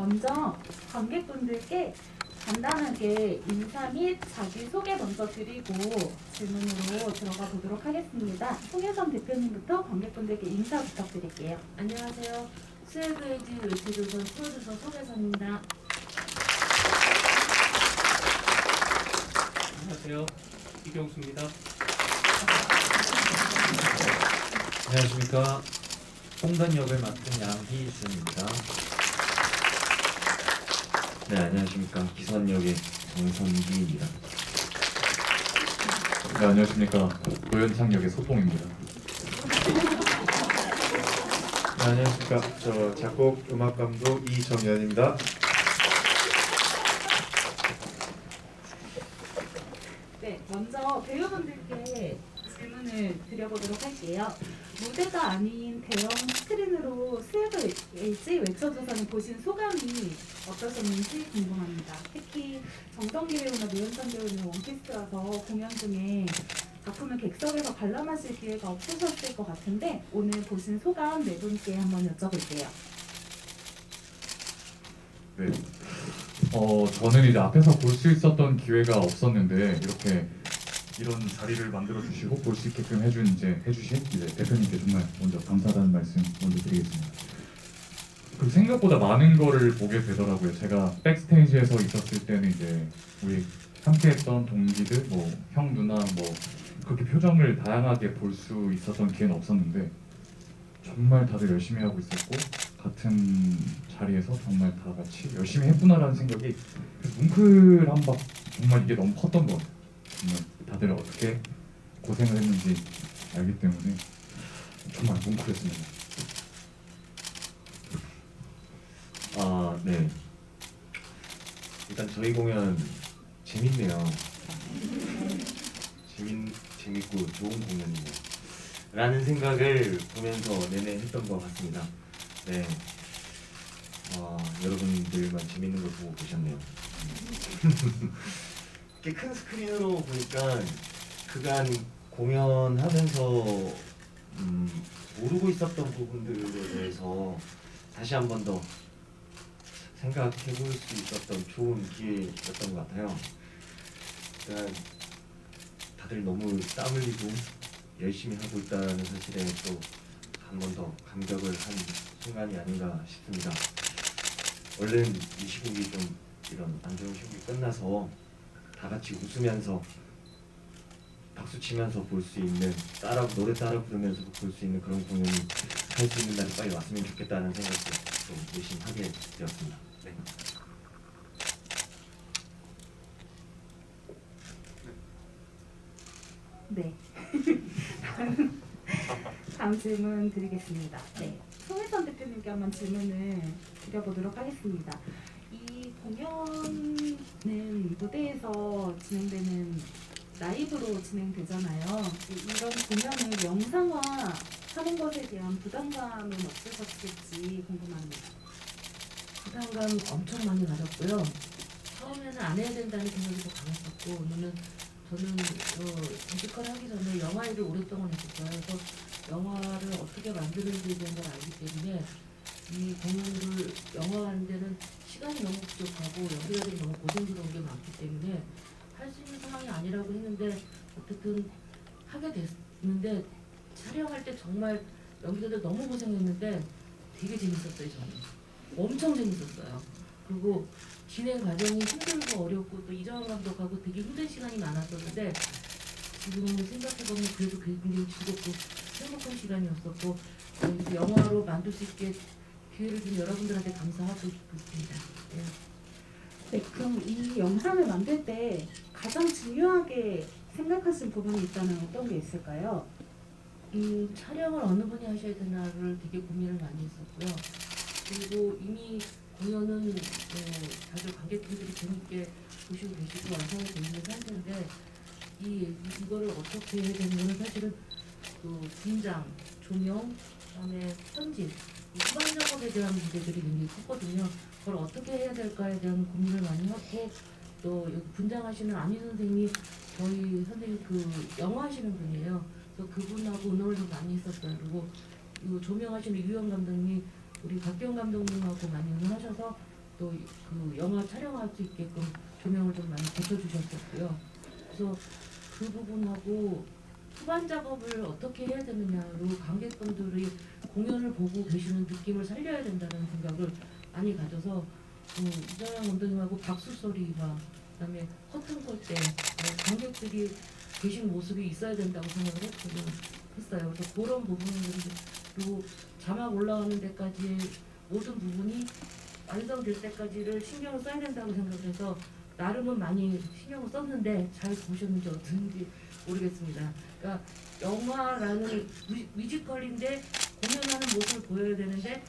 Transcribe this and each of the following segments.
먼저 관객분들께 간단하게 인사 및 자기소개 먼저 드리고 질문으로 들어가 보도록 하겠습니다. 송혜선 대표님부터 관객분들께 인사 부탁드릴게요. 안녕하세요. 스웨그에이지 외체조선 프로듀서 송혜선입니다. 안녕하세요. 이경수입니다. 안녕하십니까. 홍단 역을 맡은 양희준입니다. 네, 안녕하십니까. 기선 역의 정선기입니다. 네, 안녕하십니까. 노현창 역의 소봉입니다. 네, 안녕하십니까. 저 작곡 음악 감독 이정현입니다. 네, 먼저 배우분들께 질문을 드려보도록 할게요. 무대가 아닌 대형 스크린으로 스웨그 LG 외쳐조선을 보신 소감이 어떠셨는지 궁금합니다. 특히 정성기 배우나 노현찬 배우는 원피스라서 공연 중에 작품을 객석에서 관람하실 기회가 없으셨을 것 같은데 오늘 보신 소감 네 분께 한번 여쭤볼게요. 네. 저는 이제 앞에서 볼 수 있었던 기회가 없었는데 이렇게 이런 자리를 만들어 주시고 볼 수 있게끔 해주신 이제 대표님께 정말 먼저 감사하다는 말씀 먼저 드리겠습니다. 그 생각보다 많은 거를 보게 되더라고요. 제가 백스테이지에서 있었을 때는 이제 우리 함께했던 동기들, 뭐 형 누나 뭐 그렇게 표정을 다양하게 볼 수 있었던 기회는 없었는데 정말 다들 열심히 하고 있었고 같은 자리에서 정말 다 같이 열심히 했구나라는 생각이 뭉클한 정말 이게 너무 컸던 것 같아요. 정말 다들 어떻게 고생을 했는지 알기 때문에 정말 뭉클했습니다. 아, 네. 일단 저희 공연 재밌네요. 재밌고 좋은 공연이네요. 라는 생각을 보면서 내내 했던 것 같습니다. 네. 여러분들만 재밌는 걸 보고 계셨네요. 이렇게 큰 스크린으로 보니까 그간 공연하면서 모르고 있었던 부분들에 대해서 다시 한 번 더 생각해 볼 수 있었던 좋은 기회였던 것 같아요. 그러니까 다들 너무 땀 흘리고 열심히 하고 있다는 사실에 또 한 번 더 감격을 한 순간이 아닌가 싶습니다. 얼른 이 시국이 좀 이런 안 좋은 시국이 끝나서 다 같이 웃으면서 박수 치면서 볼 수 있는 노래 따라 부르면서 볼 수 있는 그런 공연이 할 수 있는 날이 빨리 왔으면 좋겠다는 생각도 좀 열심히 하게 되었습니다. 네. 네. 다음 질문 드리겠습니다. 네. 송혜선 대표님께 한번 질문을 드려보도록 하겠습니다. 이 공연은 무대에서 진행되는 라이브로 진행되잖아요. 이런 공연을 영상화하는 것에 대한 부담감은 없으셨을지 궁금합니다. 부담감 엄청 많이 가졌고요. 처음에는 안 해야 된다는 생각이 더 강했었고, 왜냐면 저는 뮤지컬 하기 전에 영화 일을 오랫동안 했었어요. 그래서 영화를 어떻게 만드는지에 대한 걸 알기 때문에 이 공연을 영화하는 데는 시간이 너무 부족하고 연기자들이 너무 고생스러운 게 많기 때문에 할 수 있는 상황이 아니라고 했는데 어쨌든 하게 됐는데 촬영할 때 정말 연기자들 너무 고생했는데 되게 재밌었어요. 저는 엄청 재밌었어요. 그리고 진행 과정이 힘들고 어렵고 또 이정환 감독하고 되게 힘든 시간이 많았었는데 지금 생각해보면 그래도 굉장히 즐겁고 행복한 시간이었었고 여기서 영화로 만들 수 있게 기회를 준 여러분들한테 감사하고 싶습니다. 네. 네, 그럼 이 영상을 만들 때 가장 중요하게 생각하신 부분이 있다면 어떤 게 있을까요? 이 촬영을 어느 분이 하셔야 되나를 되게 고민을 많이 했었고요. 그리고 이미 공연은 다들 관객분들이 재밌게 보시고 계시고 완성이 되어 있는 상태인데 이거를 어떻게 해야 되는 거는 사실은 그 분장, 조명, 그다음에 편집, 후반 작업에 대한 문제들이 굉장히 컸거든요. 그걸 어떻게 해야 될까에 대한 고민을 많이 하고 또 여기 분장하시는 안희 선생님이 저희 선생님 그 영화 하시는 분이에요. 그래서 그분하고 의논을 좀 많이 했었어요. 그리고 이 조명하시는 유영 감독님이 우리 박경 감독님하고 많이 의논하셔서 또 그 영화 촬영할 수 있게끔 조명을 좀 많이 붙여주셨었고요. 그래서 그 부분하고 후반 작업을 어떻게 해야 되느냐로 관객분들이 공연을 보고 계시는 느낌을 살려야 된다는 생각을 많이 가져서 이정현 감독님하고 박수 소리와 그다음에 커튼 콜때 관객들이 계신 모습이 있어야 된다고 생각을 했어요. 그래서 그런 부분으로 자막 올라가는 데까지 모든 부분이 완성될 때까지를 신경을 써야 된다고 생각해서 나름은 많이 신경을 썼는데 잘 보셨는지 어떤지 모르겠습니다. 그러니까 영화라는 뮤지컬인데 공연하는 모습을 보여야 되는데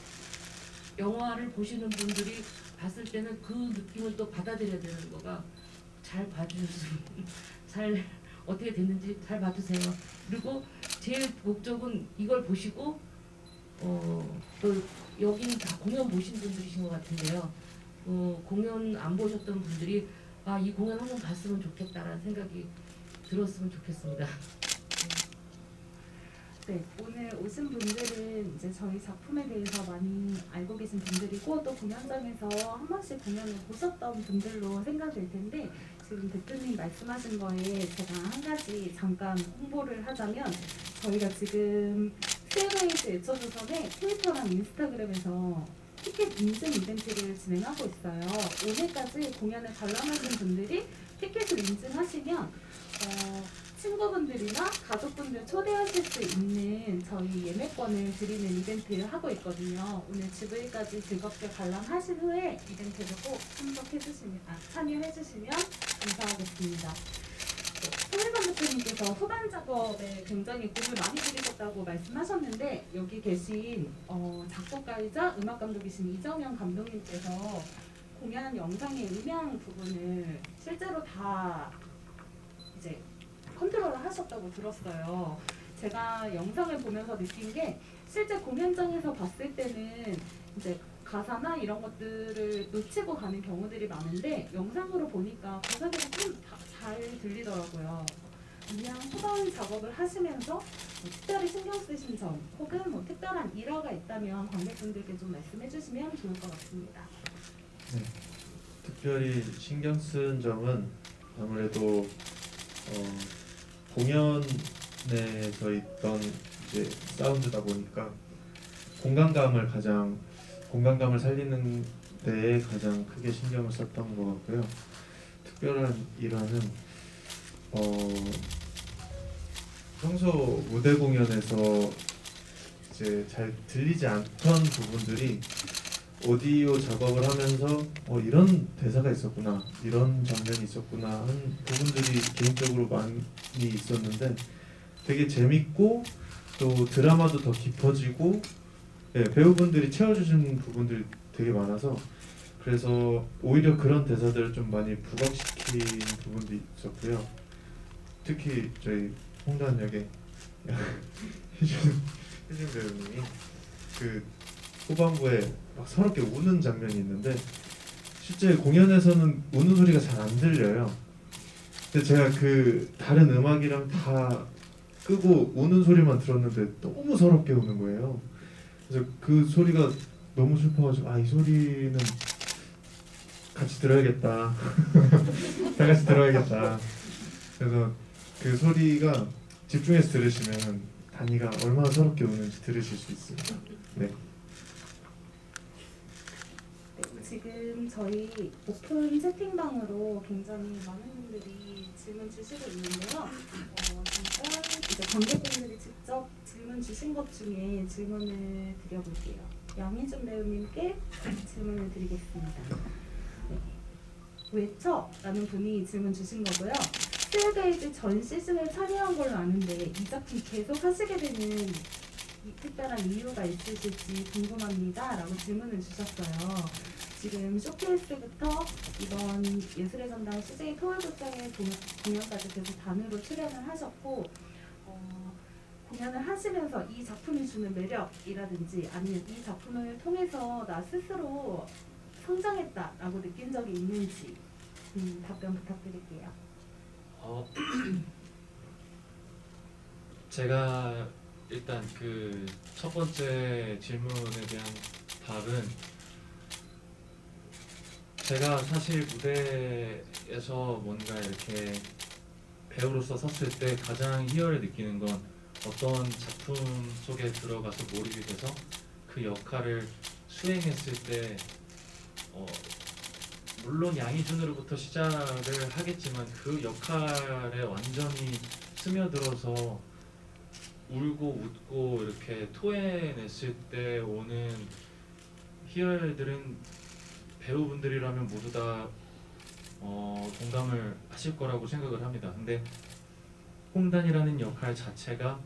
영화를 보시는 분들이 봤을 때는 그 느낌을 또 받아들여야 되는 거가 잘 봐주셨으면 잘 어떻게 됐는지 잘 봐주세요. 그리고 제 목적은 이걸 보시고 또 여기는 다 공연 보신 분들이신 것 같은데요. 공연 안 보셨던 분들이 이 공연 한번 봤으면 좋겠다라는 생각이 들었으면 좋겠습니다. 네, 오늘 오신 분들은 이제 저희 작품에 대해서 많이 알고 계신 분들이고 또 공연장에서 한 번씩 공연을 보셨던 분들로 생각될 텐데 지금 대표님 말씀하신 거에 제가 한 가지 잠깐 홍보를 하자면 저희가 지금 스웨이즈 애처조선의 트위터랑 인스타그램에서 티켓 인증 이벤트를 진행하고 있어요. 오늘까지 공연을 관람하신 분들이 티켓을 인증하시면 친구분들이나 가족분들 초대하실 수 있는 저희 예매권을 드리는 이벤트를 하고 있거든요. 오늘 GV까지 즐겁게 관람하신 후에 이벤트를 꼭 참여해주시면 감사하겠습니다. 송일관 대표님께서 후반 작업에 굉장히 공을 많이 들이셨다고 말씀하셨는데 여기 계신 작곡가이자 음악 감독이신 이정현 감독님께서 공연 영상의 음향 부분을 실제로 다 이제 컨트롤을 하셨다고 들었어요. 제가 영상을 보면서 느낀 게 실제 공연장에서 봤을 때는 이제 가사나 이런 것들을 놓치고 가는 경우들이 많은데 영상으로 보니까 가사들이 참 잘 들리더라고요. 그냥 후반 작업을 하시면서 뭐 특별히 신경 쓰신 점 혹은 뭐 특별한 일화가 있다면 관객분들께 좀 말씀해 주시면 좋을 것 같습니다. 특별히 신경 쓴 점은 아무래도 공연에서 있던 이제 사운드다 보니까 공간감을 살리는 데에 가장 크게 신경을 썼던 것 같고요. 특별한 일화는 평소 무대 공연에서 이제 잘 들리지 않던 부분들이 오디오 작업을 하면서 이런 대사가 있었구나, 이런 장면이 있었구나 하는 부분들이 개인적으로 많이 있었는데 되게 재밌고 또 드라마도 더 깊어지고 배우분들이 채워주신 부분들이 되게 많아서 그래서 오히려 그런 대사들을 좀 많이 부각시킨 부분도 있었고요. 특히 저희 홍단 역의 희준 배우님이 그 후반부에 막 서럽게 우는 장면이 있는데 실제 공연에서는 우는 소리가 잘 안 들려요. 근데 제가 그 다른 음악이랑 다 끄고 우는 소리만 들었는데 너무 서럽게 우는 거예요. 그래서 그 소리가 너무 슬퍼가지고 이 소리는 같이 들어야겠다. 다 같이 들어야겠다. 그래서 그 소리가 집중해서 들으시면 단이가 얼마나 서럽게 우는지 들으실 수 있습니다. 네. 지금 저희 오픈 채팅방으로 굉장히 많은 분들이 질문 주시고 있는데요. 잠깐 이제 관객분들이 직접 질문 주신 것 중에 질문을 드려볼게요. 양희준 배우님께 질문을 드리겠습니다. 네. 외쳐라는 분이 질문 주신 거고요. 스웨이즈 전 시즌을 참여한 걸로 아는데 이 작품 계속 하시게 되는 특별한 이유가 있으실지 궁금합니다. 라고 질문을 주셨어요. 지금 쇼케이스부터 이번 예술의 전당 CJ 토요일극장의 공연까지 계속 단으로 출연을 하셨고 공연을 하시면서 이 작품이 주는 매력이라든지 아니면 이 작품을 통해서 나 스스로 성장했다라고 느낀 적이 있는지 답변 부탁드릴게요. 제가 일단 그 첫 번째 질문에 대한 답은 제가 사실 무대에서 뭔가 이렇게 배우로서 섰을 때 가장 희열을 느끼는 건 어떤 작품 속에 들어가서 몰입이 돼서 그 역할을 수행했을 때 물론 양희준으로부터 시작을 하겠지만 그 역할에 완전히 스며들어서 울고 웃고 이렇게 토해냈을 때 오는 희열들은 배우분들이라면 모두 다 공감을 하실 거라고 생각을 합니다. 근데 홍단이라는 역할 자체가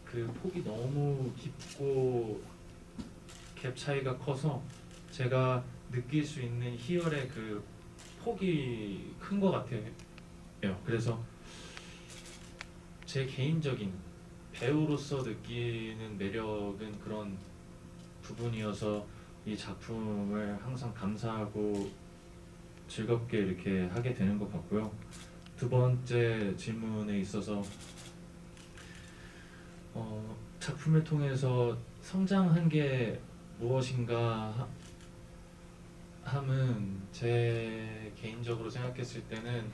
그 폭이 너무 깊고 갭 차이가 커서 제가 느낄 수 있는 희열의 그 폭이 큰 것 같아요. 그래서 제 개인적인 배우로서 느끼는 매력은 그런 부분이어서 이 작품을 항상 감사하고 즐겁게 이렇게 하게 되는 것 같고요. 두 번째 질문에 있어서 작품을 통해서 성장한 게 무엇인가 함은 제 개인적으로 생각했을 때는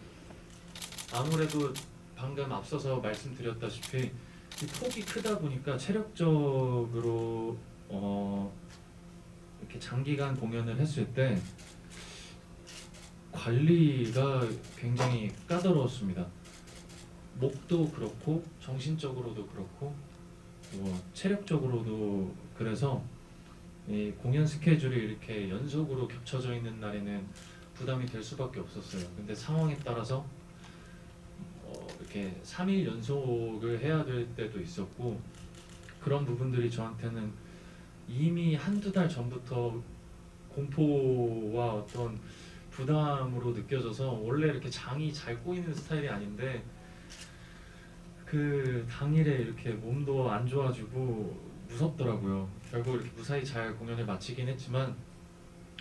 아무래도 방금 앞서서 말씀드렸다시피 이 폭이 크다 보니까 체력적으로 이렇게 장기간 공연을 했을 때 관리가 굉장히 까다로웠습니다. 목도 그렇고 정신적으로도 그렇고 체력적으로도 그래서 이 공연 스케줄이 이렇게 연속으로 겹쳐져 있는 날에는 부담이 될 수밖에 없었어요. 근데 상황에 따라서 이렇게 3일 연속을 해야 될 때도 있었고 그런 부분들이 저한테는 이미 한두 달 전부터 공포와 어떤 부담으로 느껴져서 원래 이렇게 장이 잘 꼬이는 스타일이 아닌데 그 당일에 이렇게 몸도 안 좋아지고 무섭더라고요. 결국 이렇게 무사히 잘 공연을 마치긴 했지만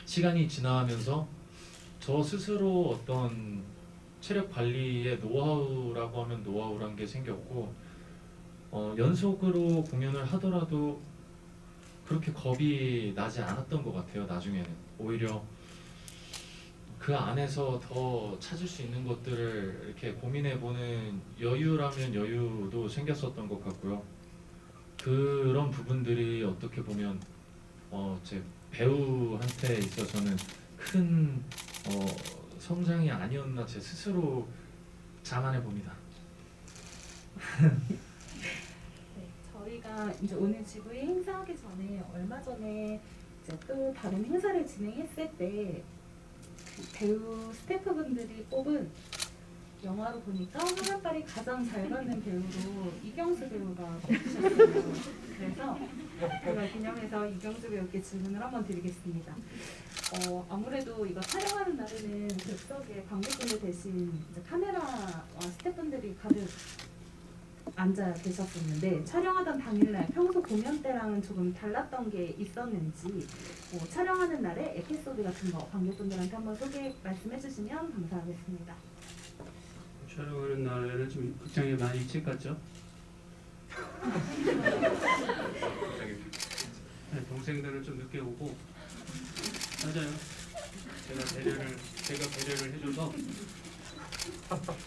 시간이 지나면서 저 스스로 어떤 체력 관리의 노하우라고 하면 노하우란 게 생겼고 연속으로 공연을 하더라도 그렇게 겁이 나지 않았던 것 같아요. 나중에는 오히려 그 안에서 더 찾을 수 있는 것들을 이렇게 고민해보는 여유라면 여유도 생겼었던 것 같고요. 그런 부분들이 어떻게 보면 제 배우한테 있어서는 큰 성장이 아니었나 제 스스로 자만해 봅니다. 네, 저희가 이제 오늘 GV 행사하기 전에 얼마 전에 이제 또 다른 행사를 진행했을 때 배우 스태프분들이 뽑은 영화로 보니까 화면빨이 가장 잘 받는 배우로 이경수 배우가 뽑히셨어요. 그래서 제가 기념해서 이경수 배우께 질문을 한번 드리겠습니다. 아무래도 이거 촬영하는 날에는 객석에 관객분들 대신 이제 카메라와 스태프분들이 가득 앉아 계셨었는데 촬영하던 당일날 평소 공연 때랑은 조금 달랐던 게 있었는지 촬영하는 날에 에피소드 같은 거 관객분들한테 한번 소개 말씀해 주시면 감사하겠습니다. 촬영하는 날에는 좀 극장에 많이 일찍 갔죠. 네, 동생들은 좀 늦게 오고 맞아요. 제가 배려를 해줘서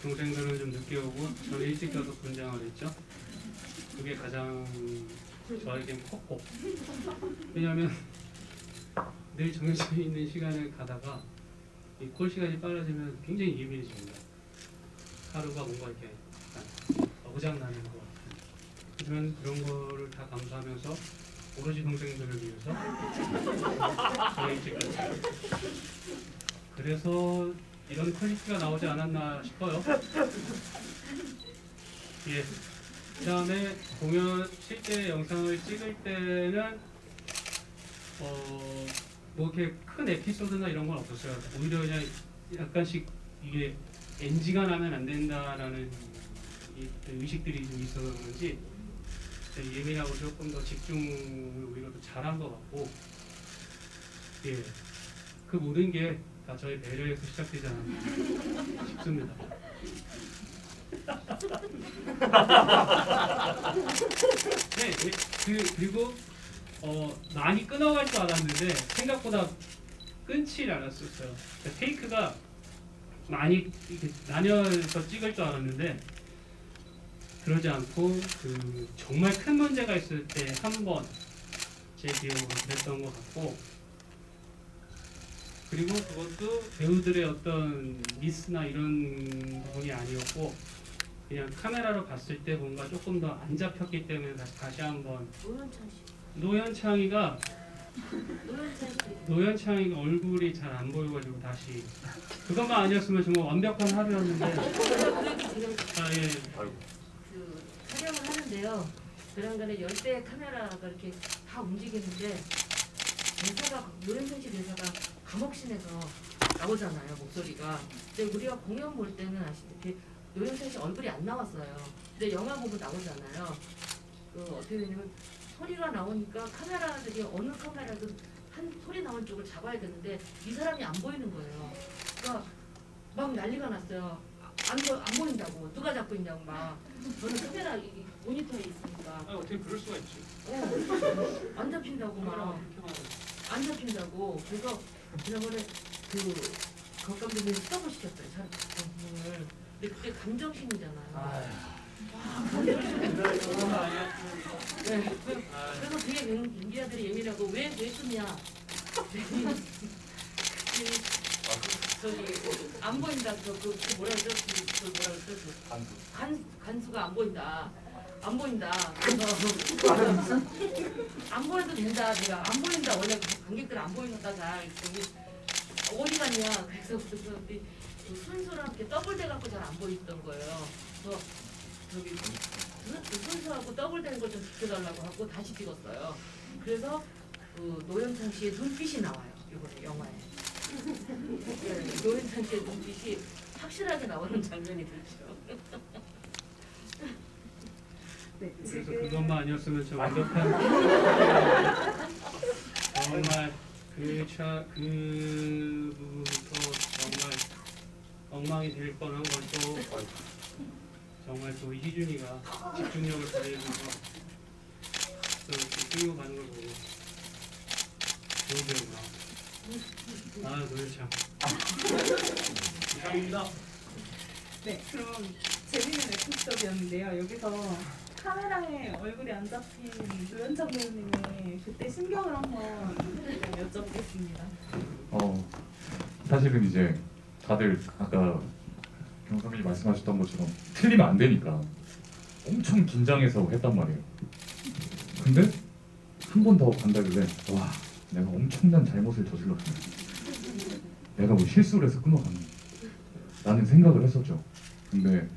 동생들은 좀 늦게 오고 저는 일찍 가서 분장을 했죠. 그게 가장 저에겐 컸고 왜냐하면 늘 정해져 있는 시간을 가다가 이 콜 시간이 빨라지면 굉장히 예민해집니다. 하루가 뭔가 이렇게 어그작나는 것 같아요. 하지만 그런 거를 다 감수하면서 오로지 동생들을 위해서 저희 일찍 갔어요. 그래서 이런 퀄리티가 나오지 않았나 싶어요. 예. 그 다음에 공연 실제 영상을 찍을 때는 뭐 이렇게 큰 에피소드나 이런 건 없었어요. 오히려 그냥 약간씩 이게 NG가 나면 안 된다라는 이 의식들이 좀 있어서 그런지 예민하고 조금 더 집중을 오히려 더 잘한 것 같고 예. 그 모든 게 다 저희 배려에서 시작되지 않았나 싶습니다. 네, 그리고 많이 끊어갈 줄 알았는데 생각보다 끊질 않았었어요. 그러니까 테이크가 많이 이렇게 나뉘어서 찍을 줄 알았는데 그러지 않고 그 정말 큰 문제가 있을 때 한 번 제 기억으로 그랬던 것 같고, 그리고 그것도 배우들의 어떤 미스나 이런 부분이 아니었고 그냥 카메라로 봤을 때 뭔가 조금 더 안 잡혔기 때문에 다시 한번 노현찬 씨. 노현창이가 노현찬 씨. 노현창이가 얼굴이 잘 안 보여가지고 다시 그것만 아니었으면 정말 완벽한 하루였는데. 제가 아, 예. 그 촬영을 하는데요. 그런간에 열대 카메라가 이렇게 다 움직이는데 대사가 노현찬 씨 대사가 감옥신에서 나오잖아요, 목소리가. 근데 우리가 공연 볼 때는 아시다시피 노현찬 씨 얼굴이 안 나왔어요. 근데 영화 보면 나오잖아요. 그 어떻게 되냐면 소리가 나오니까 카메라들이 어느 카메라든 한 소리 나온 쪽을 잡아야 되는데 이 사람이 안 보이는 거예요. 그러니까 막 난리가 났어요. 안 보인다고. 누가 잡고 있냐고 막. 저는 카메라 이 모니터에 있으니까. 아, 어떻게 그럴 수가 있지? 안 잡힌다고 막. 안 잡힌다고. 그래서 지난번에 그 곽감독님이 스톱을 시켰어요. 촬영을. 근데 그때 감정신이잖아요. 네. 그래서 되게 연기자들이 예민하고 왜 끊냐? 저기 안 보인다. 그 뭐라 그러죠? 그 뭐라 그러죠? 간수가 안 보인다. 안 보인다. 그래서 안 보여도 된다. 내가 안 보인다. 원래 관객들 안 보인다. 잘 어디 갔냐? 그래서 순수랑 이렇게 더블돼 갖고 잘 안 보이던 거예요. 그래서 저기 순수하고 더블되는 걸 좀 지켜달라고 하고 다시 찍었어요. 그래서 그 노현찬 씨의 눈빛이 나와요. 이번에 영화에. 네, 노현찬 씨의 눈빛이 확실하게 나오는 장면이 되죠. 네, 그래서 지금 그것만 아니었으면 저 완벽한 정말 그 부분부터 정말 엉망이 될 뻔한 것도 정말 또 희준이가 집중력을 발휘해서 또 이렇게 끌고 가는 걸 보고 좋은 배우구나. 아, 노현창. 이상입니다. 네, 그럼 재밌는 에피소드였는데요. 여기서 카메라에 얼굴이 안 잡힌 노현창 배우님의 그때 심경을 한번 여쭤보겠습니다. 사실은 이제 다들 아까 경선님이 말씀하셨던 것처럼 틀리면 안 되니까 엄청 긴장해서 했단 말이에요. 근데 한 번 더 간다길래 와, 내가 엄청난 잘못을 저질렀구나. 내가 뭐 실수를 해서 끊어갔나 라는 생각을 했었죠. 근데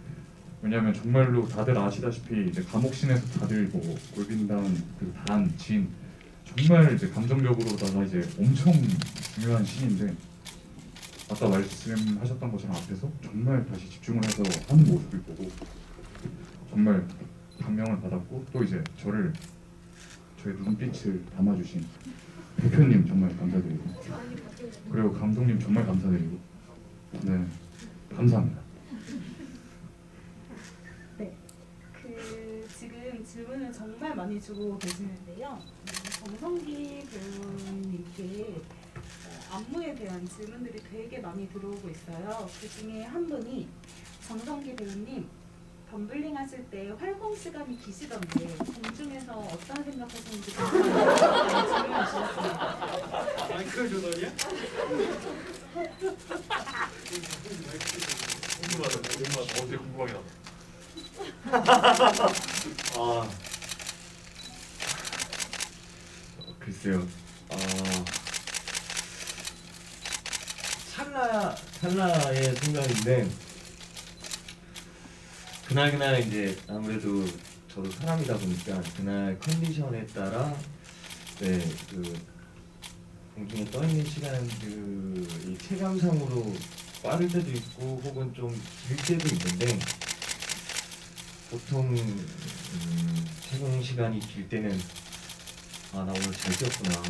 왜냐하면 정말로 다들 아시다시피 이제 감옥신에서 다들 뭐 골빈단 그 단, 진 정말 이제 감정적으로다가 이제 엄청 중요한 신인데 아까 말씀하셨던 것처럼 앞에서 정말 다시 집중을 해서 하는 모습을 보고 정말 감명을 받았고, 또 이제 저의 눈빛을 담아주신 대표님 정말 감사드리고, 그리고 감독님 정말 감사드리고, 네, 감사합니다. 네, 지금 질문을 정말 많이 주고 계시는데요. 정성기 배우님께 안무에 대한 질문들이 되게 많이 들어오고 있어요. 그 중에 한 분이 정성기 배우님 덤블링 하실 때 활공 시간이 기시던데 공중에서 어떤 생각하시는지 궁금해요. 질문을 주셨습니다. 마이크를 주더냐? 궁금하다. 어제 궁금하게 아 글쎄요. 찰나의 순간인데 그날 이제 아무래도 저도 사람이다 보니까 그날 컨디션에 따라 그 공중에 떠 있는 시간들이 체감상으로 빠를 때도 있고 혹은 좀 길 때도 있는데 보통 촬영 시간이 길 때는 나 오늘 잘 뛰었구나.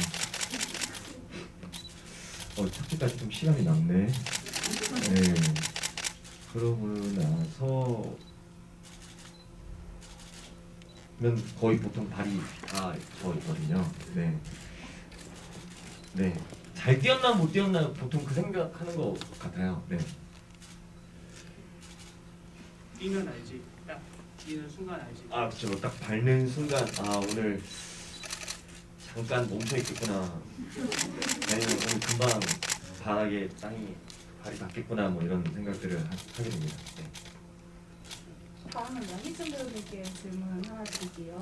착지까지 좀 시간이 남네. 네. 그러고 나서 면 거의 보통 발이 다 저 있거든요. 네. 잘 뛰었나 못 뛰었나 보통 그 생각하는 것 같아요. 네. 뛰면 알지. 딱 뛰는 순간 알지. 아 그렇죠. 딱 밟는 순간 아 오늘 잠깐 멈춰 있겠구나. 아니면 오늘 금방 바닥에 발이 닿겠구나 뭐 이런 생각들을 하게 됩니다. 네. 다음은 양희준 배우님께 질문 하나 드릴게요.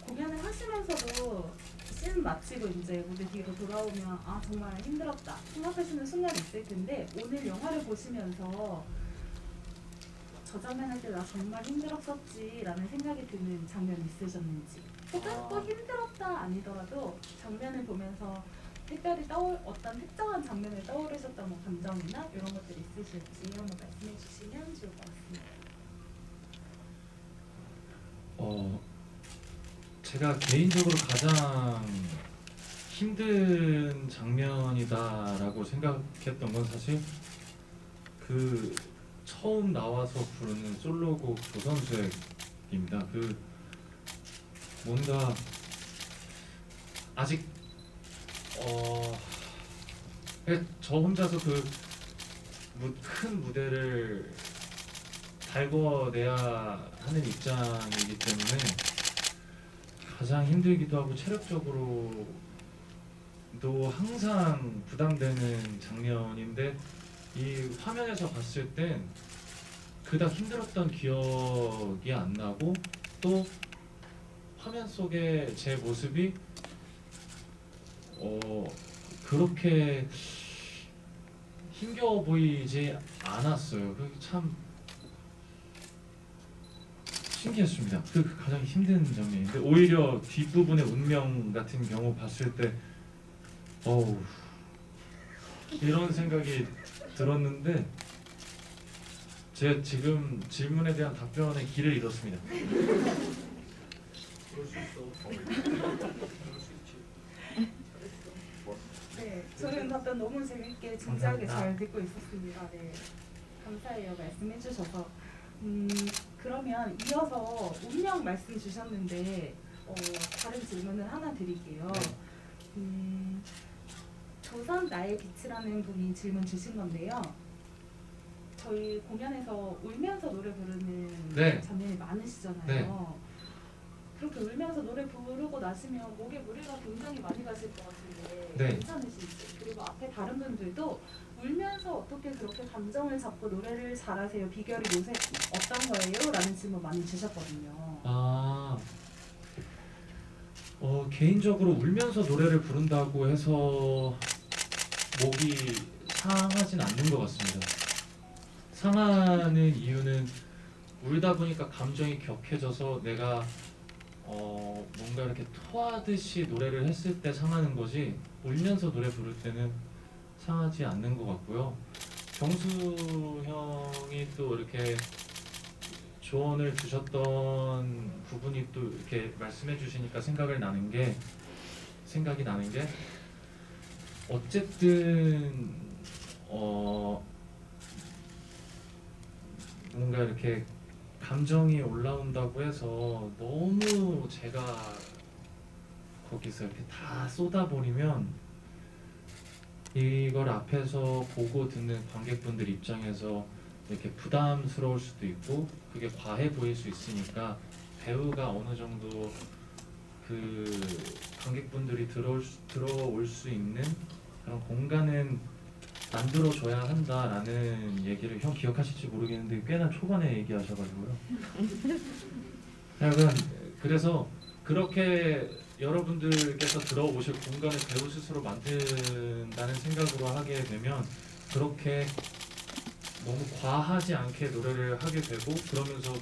공연을 하시면서도 씬 마치고 이제 무대 뒤로 돌아오면 아 정말 힘들었다 생각하시는 순간이 있을 텐데 오늘 영화를 보시면서 저 장면 할 때 나 정말 힘들었었지라는 생각이 드는 장면 있으셨는지 혹은 또 힘들었다 아니더라도 장면을 보면서 특별히 어떤 특정한 장면을 떠오르셨던 뭐 감정이나 이런 것들이 있으실지 한번 말씀해 주시면 좋을 것 같습니다. 제가 개인적으로 가장 힘든 장면이다라고 생각했던 건 사실 그 처음 나와서 부르는 솔로곡 조선수액입니다. 그 뭔가 아직 저 혼자서 그 큰 무대를 달궈내야 하는 입장이기 때문에 가장 힘들기도 하고 체력적으로도 항상 부담되는 장면인데 이 화면에서 봤을 땐 그닥 힘들었던 기억이 안 나고 또 화면 속에 제 모습이 그렇게 힘겨워 보이지 않았어요. 그게 참 신기했습니다. 그 가장 힘든 장면인데 오히려 뒷부분의 운명 같은 경우 봤을 때 어우 이런 생각이 들었는데 제가 지금 질문에 대한 답변의 길을 잃었습니다. 그럴 수 있어. 그럴 수 있지. 네, 저는 답변 너무 재밌게 진지하게 감사합니다. 잘 듣고 있었습니다. 네, 감사해요 말씀해 주셔서. 그러면 이어서 운명 말씀 주셨는데 다른 질문을 하나 드릴게요. 조선 나의 빛이라는 분이 질문 주신 건데요. 저희 공연에서 울면서 노래 부르는 네. 장면이 많으시잖아요. 네. 그렇게 울면서 노래 부르고 나시면 목에 무리가 굉장히 많이 가실 것 같은데 네. 괜찮으실지 그리고 앞에 다른 분들도 울면서 어떻게 그렇게 감정을 잡고 노래를 잘하세요? 비결이 요새 어떤 거예요? 라는 질문 많이 주셨거든요. 개인적으로 울면서 노래를 부른다고 해서 목이 상하진 않는 것 같습니다. 상하는 이유는 울다 보니까 감정이 격해져서 내가 뭔가 이렇게 토하듯이 노래를 했을 때 상하는 거지 울면서 노래 부를 때는 상하지 않는 것 같고요. 경수 형이 또 이렇게 조언을 주셨던 부분이 또 이렇게 말씀해 주시니까 생각이 나는 게 어쨌든 뭔가 이렇게 감정이 올라온다고 해서 너무 제가 거기서 이렇게 다 쏟아버리면 이걸 앞에서 보고 듣는 관객분들 입장에서 이렇게 부담스러울 수도 있고 그게 과해 보일 수 있으니까 배우가 어느 정도 그 관객분들이 들어올 수 있는 그런 공간은 만들어줘야 한다라는 얘기를 형 기억하실지 모르겠는데 꽤나 초반에 얘기하셔가지고요. 약간 그래서 그렇게 여러분들께서 들어오실 공간을 배우 스스로 만든다는 생각으로 하게 되면 그렇게 너무 과하지 않게 노래를 하게 되고 그러면서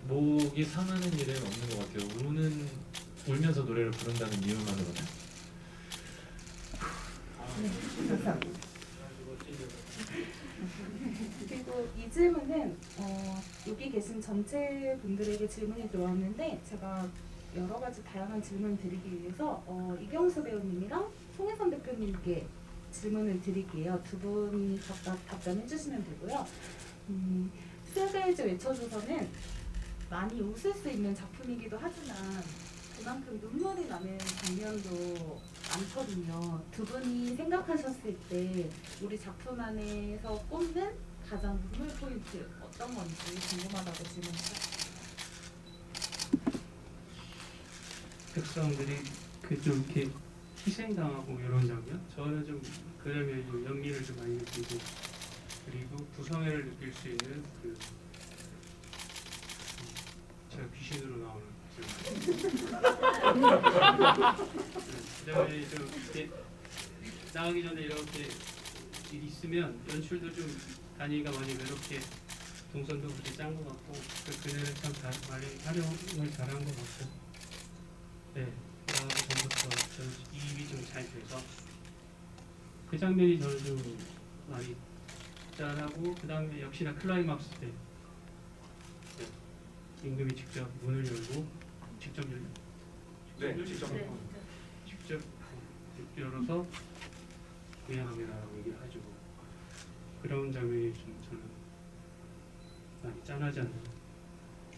목이 상하는 일은 없는 것 같아요. 울면서 노래를 부른다는 이유만으로는. 감사합니다. 그리고 이 질문은 여기 계신 전체 분들에게 질문이 들어왔는데 제가 여러 가지 다양한 질문을 드리기 위해서 이경수 배우님이랑 송혜선 대표님께 질문을 드릴게요. 두 분이 각각 답변해 주시면 되고요. 수요일까지 외쳐줘서는 많이 웃을 수 있는 작품이기도 하지만 그만큼 눈물이 나는 장면도 많거든요. 두 분이 생각하셨을 때 우리 작품 안에서 꼽는 가장 눈물 포인트 어떤 건지 궁금하다고 질문했어요. 백성들이 그 좀 이렇게 희생당하고 이런 장면, 저는 좀 그 장면에 좀 연민을 좀 많이 느끼고, 그리고 구성애를 느낄 수 있는 그 제가 귀신으로 나오는 그 장면이 좀 이렇게 나가기 전에 이렇게 일이 있으면 연출도 좀 단위가 많이 외롭게 동선도 그렇게 짠 것 같고 그녀를 참 많이 활용을 잘한 것 같고 네 나가기 전부터 저는 이입이 좀 잘 돼서 그 장면이 저는 좀 많이 짠하고 그 다음에 역시나 클라이막스 때 네, 임금이 직접 문을 열고 직접 직접 열어서 미안합니다라고 얘기를 해주고 그런 장면이 좀 저는 많이 짠하지 않나.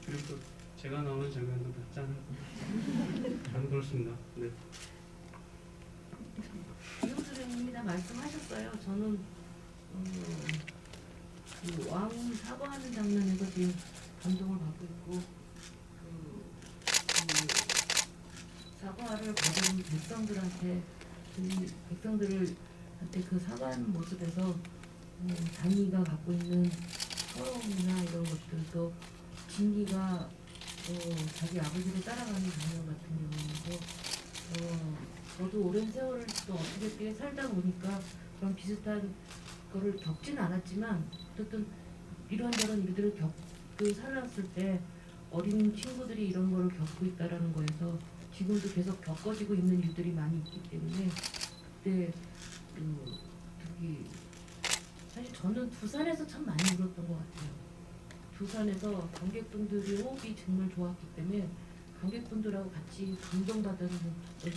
그리고 또 제가 나오는 장면도 다 짠하고 저는 그렇습니다. 네. 이용수님이 다 말씀하셨어요. 저는 그 왕 사과하는 장면에서 지금 감동을 받고 있고 그 사과를 받은 백성들한테 백성들한테 그 사과하는 모습에서 단이가 갖고 있는 서러움이나 이런 것들도 진기가 자기 아버지를 따라가는 장면 같은 경우에도 저도 오랜 세월을 또 어떻게 살다 보니까 그런 비슷한 거를 겪지는 않았지만 어쨌든 이런저런 일들을 겪고 살았을 때 어린 친구들이 이런 거를 겪고 있다라는 거에서 지금도 계속 겪어지고 있는 일들이 많이 있기 때문에 그때 저기 사실 저는 두산에서 참 많이 울었던 것 같아요. 두산에서 관객분들이 호흡이 정말 좋았기 때문에 관객분들하고 같이 감동받은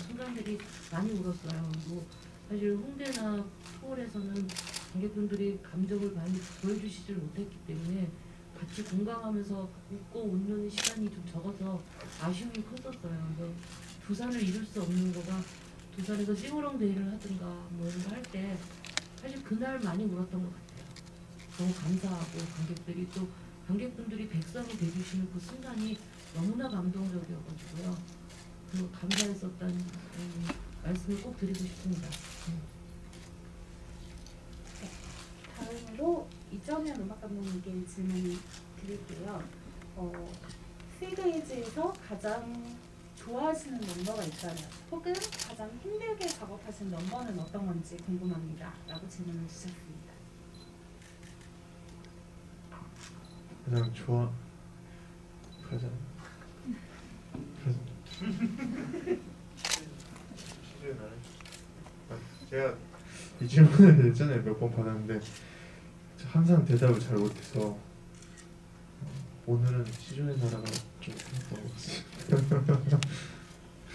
순간들이 많이 울었어요. 뭐 사실 홍대나 서울에서는 관객분들이 감정을 많이 보여주시질 못했기 때문에 같이 공감하면서 웃고 웃는 시간이 좀 적어서 아쉬움이 컸었어요. 그래서 두산을 잃을 수 없는 거가 두산에서 싱어롱 데이를 하든가 뭐 이런 거 할 때 사실 그날 많이 울었던 것 같아요. 너무 감사하고 관객분들이 백성이 돼주시는 그 순간이 너무나 감동적이어가지고요. 그 감사했었다는 말씀을 꼭 드리고 싶습니다. 다음으로 이정현 음악 감독님께 질문 드릴게요. 스위드에이지에서 가장 좋아하시는 넘버가 있다면 혹은 가장 힘들게 작업하신 넘버는 어떤 건지 궁금합니다. 라고 질문을 주셨습니다. 가장 제가 이 질문을 예전에 몇 번 받았는데 항상 대답을 잘 못해서 오늘은 시즌의 나라가 좀 힘들었던 것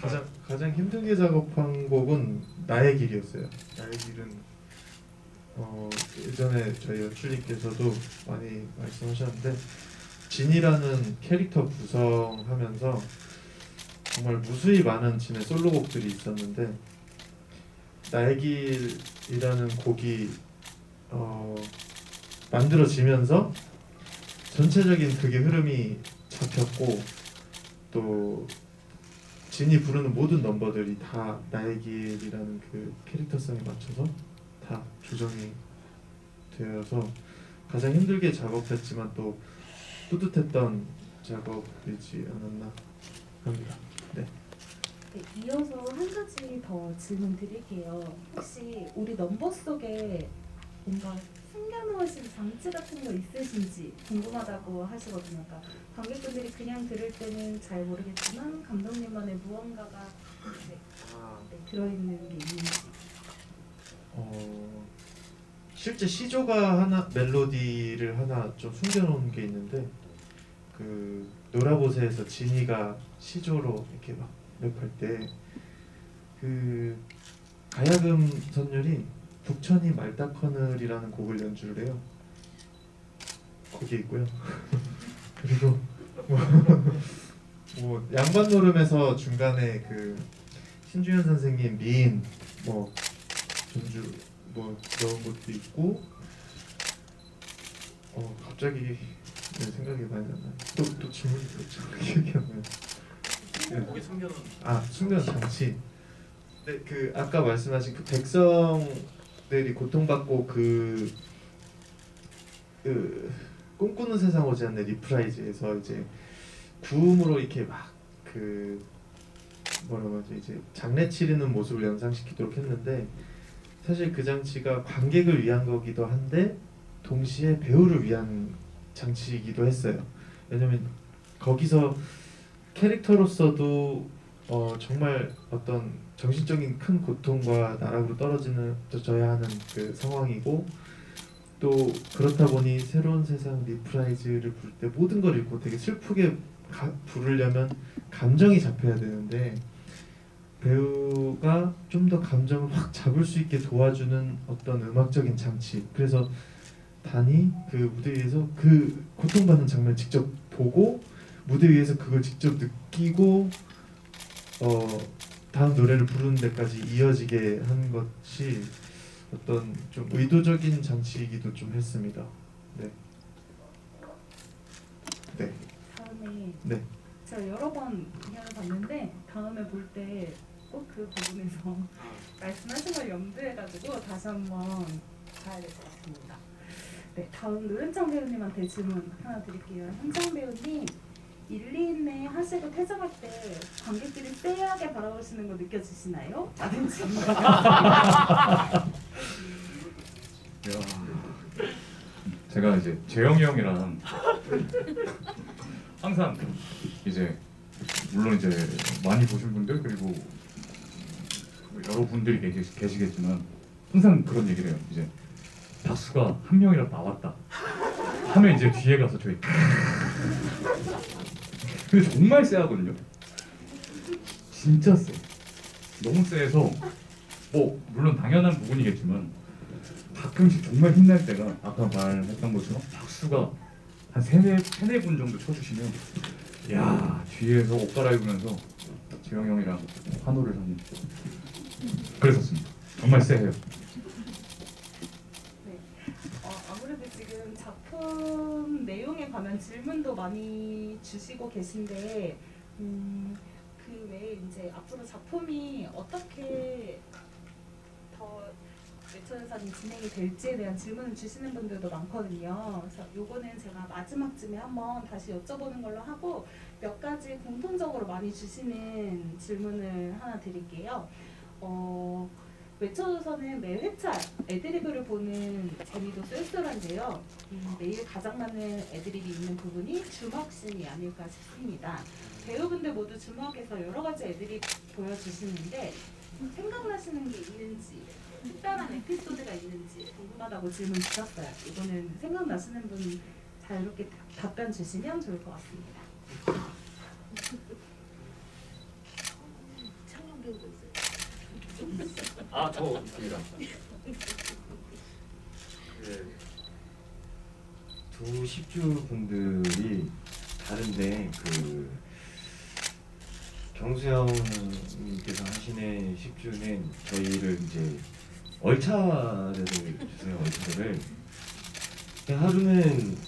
같아요. 가장 힘들게 작업한 곡은 나의 길이었어요. 나의 길은 예전에 저희 연출님께서도 많이 말씀하셨는데 진이라는 캐릭터 구성하면서 정말 무수히 많은 진의 솔로곡들이 있었는데 나의 길이라는 곡이 만들어지면서 전체적인 그게 흐름이 잡혔고 또 진이 부르는 모든 넘버들이 다 나의 길이라는 그 캐릭터성에 맞춰서 다 조정이 되어서 가장 힘들게 작업했지만 또 뿌듯했던 작업이지 않았나 합니다. 네. 네, 이어서 한 가지 더 질문 드릴게요. 혹시 우리 넘버 속에 뭔가 숨겨놓으신 장치 같은 거 있으신지 궁금하다고 하시거든요. 그러니까 관객분들이 그냥 들을 때는 잘 모르겠지만 감독님만의 무언가가 들어있는 게 있는지. 실제 시조가 하나 멜로디를 하나 좀 숨겨놓은 게 있는데 그 노라보세에서 진이가 시조로 이렇게 막 랩할 때 그 가야금 선율이 북천이 말다커늘이라는 곡을 연주를 해요. 거기에 있고요. 그리고 뭐 양반 노름에서 중간에 그 신주현 선생님 미인 뭐 전주 뭐 그런 것도 있고 갑자기 생각이 많이 안 나요. 또 질문이 뭐였죠? 기억이 안 나요. 거기 숨겨놓은 숙면 장치. 네, 그 아까 말씀하신 그 백성들이 고통받고 그 꿈꾸는 세상 오지 않는 리프라이즈에서 이제 구음으로 이렇게 막 그 뭐라고 하죠, 이제 장례 치르는 모습을 연상시키도록 했는데 사실 그 장치가 관객을 위한 거기도 한데 동시에 배우를 위한 장치이기도 했어요. 왜냐면 거기서 캐릭터로서도 정말 어떤 정신적인 큰 고통과 나락으로 떨어져야 하는 그 상황이고 또 그렇다 보니 새로운 세상 리프라이즈를 부를 때 모든 걸 잃고 되게 슬프게 부르려면 감정이 잡혀야 되는데 배우가 좀 더 감정을 확 잡을 수 있게 도와주는 어떤 음악적인 장치. 그래서 단이 그 무대 위에서 그 고통받는 장면을 직접 보고 무대 위에서 그걸 직접 느끼고 다음 노래를 부르는 데까지 이어지게 한 것이 어떤 좀 의도적인 장치이기도 좀 했습니다. 네. 네. 다음에 네. 제가 여러 번 공연을 봤는데 다음에 볼 때 꼭 그 부분에서 말씀하신 걸 염두해가지고 다시 한번 봐야 될 것 같습니다. 네, 다음 노현창 배우님한테 질문 하나 드릴게요. 현창 배우님, 1, 2인내 하시고 퇴장할 때 관객들이 쎄하게 바라보시는 거 느껴지시나요? 라는 질문. 제가 이제 재영이 형이랑 항상 이제 물론 이제 많이 보신 분들 그리고 여러분들이 계시겠지만 항상 그런 얘기를 해요. 이제 박수가 한 명이라도 나왔다 하면 이제 뒤에 가서 저희 근데 정말 쎄하거든요. 진짜 쎄. 너무 쎄해서 뭐 물론 당연한 부분이겠지만 가끔씩 정말 힘날 때가 아까 말했던 것처럼 박수가 한 세네 분 정도 쳐주시면 야 뒤에서 옷 갈아입으면서 재영 형이랑 환호를 하는 그랬었습니다. 정말 쎄해요. 네. 아무래도 지금 작품 내용에 관한 질문도 많이 주시고 계신데 그 외에 이제 앞으로 작품이 어떻게 더 외초연산이 진행이 될지에 대한 질문을 주시는 분들도 많거든요. 그래서 요거는 제가 마지막쯤에 한번 다시 여쭤보는 걸로 하고 몇 가지 공통적으로 많이 주시는 질문을 하나 드릴게요. 외쳐조선은 매 회차 애드리브를 보는 재미도 쏠쏠한데요. 매일 가장 많은 애드립이 있는 부분이 주먹씬이 아닐까 싶습니다. 배우분들 모두 주먹에서 여러 가지 애드립 보여주시는데 생각나시는 게 있는지 특별한 에피소드가 있는지 궁금하다고 질문 주셨어요. 이거는 생각나시는 분 자유롭게 답변 주시면 좋을 것 같습니다. 창녕 배우도 있어요. 저 있습니다. 두 십주 분들이 다른데 그 경수형님께서 하시는 십주는 저희를 이제 얼차를 주세요. 얼차를 하루는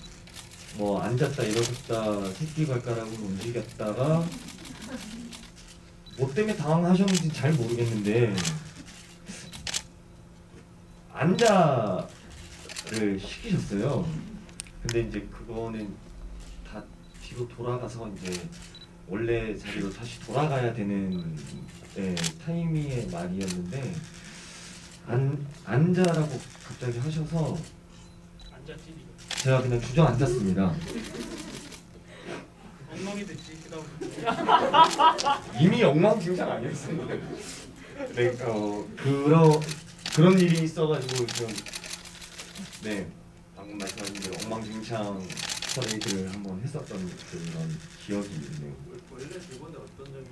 뭐 앉았다 일어섰다 새끼발가락으로 움직였다가 뭐 때문에 당황하셨는지 잘 모르겠는데 앉아를 시키셨어요. 근데 이제 그거는 다 뒤로 돌아가서 이제 원래 자리로 다시 돌아가야 되는 타이밍의 말이었는데 앉아라고 갑자기 하셔서 앉았지 이거. 제가 그냥 주저앉았습니다. 엉망이 됐지 그다음. 이미 엉망진창 아니었어요. 네, 그런 일이 있어가지고 좀 방금 말씀하신 대로 엉망진창 퍼레이드를 한번 했었던 그런 기억이 있네요. 원래 대본에 어떤 점이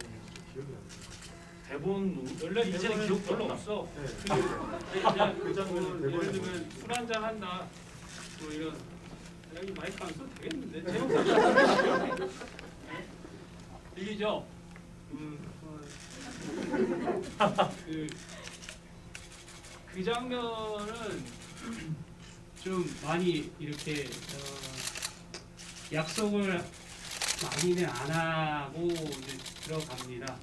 기억이 안 나요. 대본 원래 이제는 기억 별로 없어. 그냥 그 장면은 예를 들면 술 한잔 한다. 뭐 이런 여기 마이크 안 써도 되겠는데 제목 들리죠? 그 장면은 좀 많이 이렇게 약속을 많이는 안 하고 이제 들어갑니다.